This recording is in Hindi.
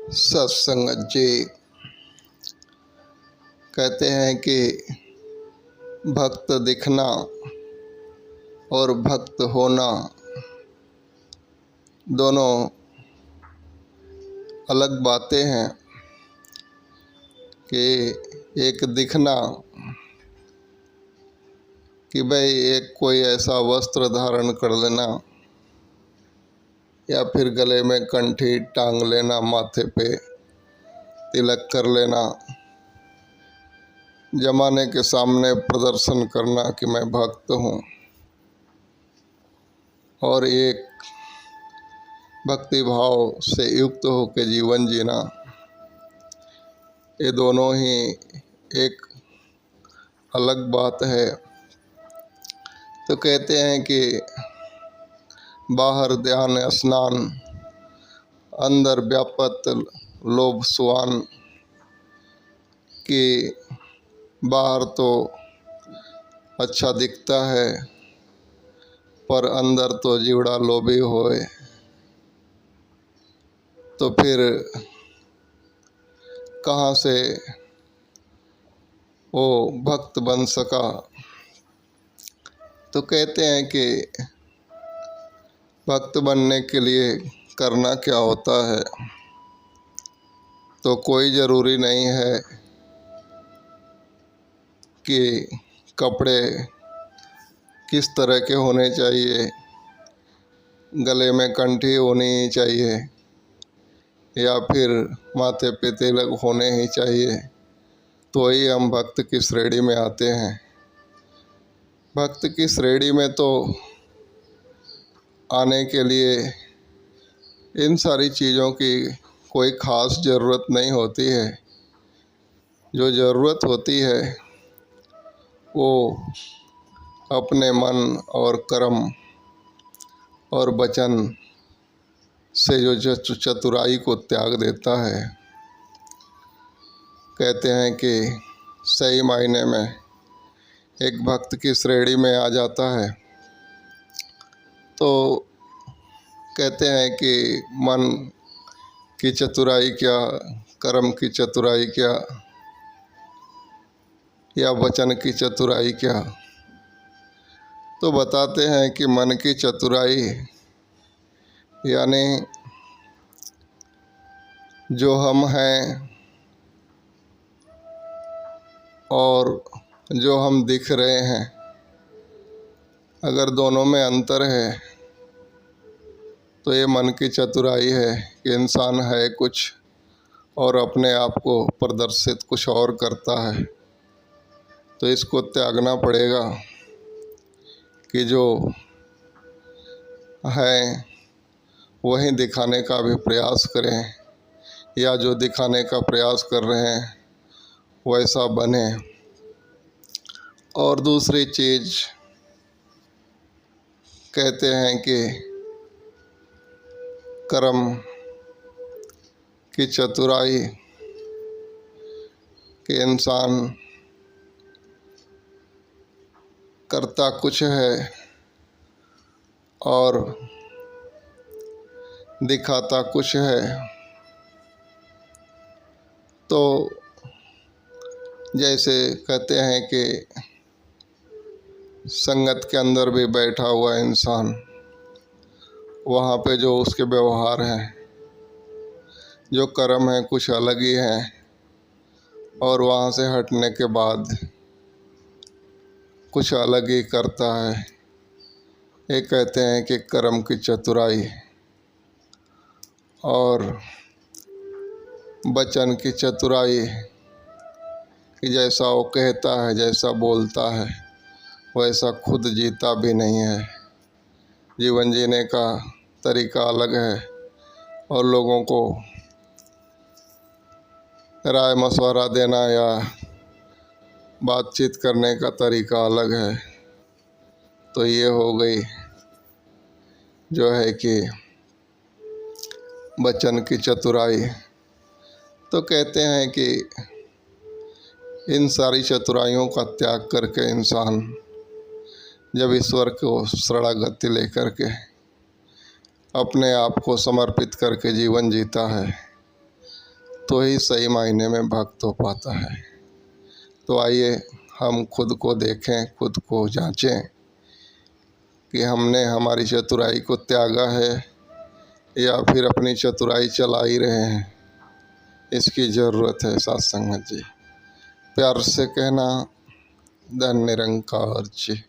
सत्संगत जी कहते हैं कि भक्त दिखना और भक्त होना दोनों अलग बातें हैं। कि एक दिखना कि भाई एक कोई ऐसा वस्त्र धारण कर लेना या फिर गले में कंठी टांग लेना, माथे पे तिलक कर लेना, जमाने के सामने प्रदर्शन करना कि मैं भक्त हूँ, और एक भक्ति भाव से युक्त होकर जीवन जीना, ये दोनों ही एक अलग बात है। तो कहते हैं कि बाहर ध्यान स्नान, अंदर व्यापत लोभ सुआन, कि बाहर तो अच्छा दिखता है पर अंदर तो जीवड़ा लोभी होए। तो फिर कहाँ से वो भक्त बन सका। तो कहते हैं कि भक्त बनने के लिए करना क्या होता है। तो कोई ज़रूरी नहीं है कि कपड़े किस तरह के होने चाहिए, गले में कंठी होनी चाहिए या फिर माथे पे तिलक होने ही चाहिए तो ही हम भक्त की श्रेणी में आते हैं। भक्त की श्रेणी में तो आने के लिए इन सारी चीज़ों की कोई ख़ास ज़रूरत नहीं होती है। जो ज़रूरत होती है वो अपने मन और कर्म और वचन से जो चतुराई को त्याग देता है। कहते हैं कि सही मायने में एक भक्त की श्रेणी में आ जाता है तो कहते हैं कि मन की चतुराई क्या, कर्म की चतुराई क्या, या वचन की चतुराई क्या। तो बताते हैं कि मन की चतुराई यानी जो हम हैं और जो हम दिख रहे हैं, अगर दोनों में अंतर है तो ये मन की चतुराई है कि इंसान है कुछ और अपने आप को प्रदर्शित कुछ और करता है। तो इसको त्यागना पड़ेगा कि जो है वही दिखाने का भी प्रयास करें, या जो दिखाने का प्रयास कर रहे हैं वैसा बने। और दूसरी चीज़ कहते हैं कि कर्म की चतुराई कि इंसान करता कुछ है और दिखाता कुछ है। तो जैसे कहते हैं कि संगत के अंदर भी बैठा हुआ इंसान, वहाँ पे जो उसके व्यवहार हैं, जो कर्म है कुछ अलग ही हैं, और वहाँ से हटने के बाद कुछ अलग ही करता है। ये कहते हैं कि कर्म की चतुराई। और वचन की चतुराई कि जैसा वो कहता है, जैसा बोलता है, वैसा खुद जीता भी नहीं है। जीवन जीने का तरीका अलग है और लोगों को राय मशवरा देना या बातचीत करने का तरीका अलग है। तो ये हो गई जो है कि वचन की चतुराई। तो कहते हैं कि इन सारी चतुराइयों का त्याग करके इंसान जब ईश्वर को शरणागति लेकर के अपने आप को समर्पित करके जीवन जीता है तो ही सही मायने में भक्त हो पाता है। तो आइए हम खुद को देखें, खुद को जांचें कि हमने हमारी चतुराई को त्यागा है या फिर अपनी चतुराई चला ही रहे हैं। इसकी ज़रूरत है साथ संगत जी। प्यार से कहना, धन निरंकार जी।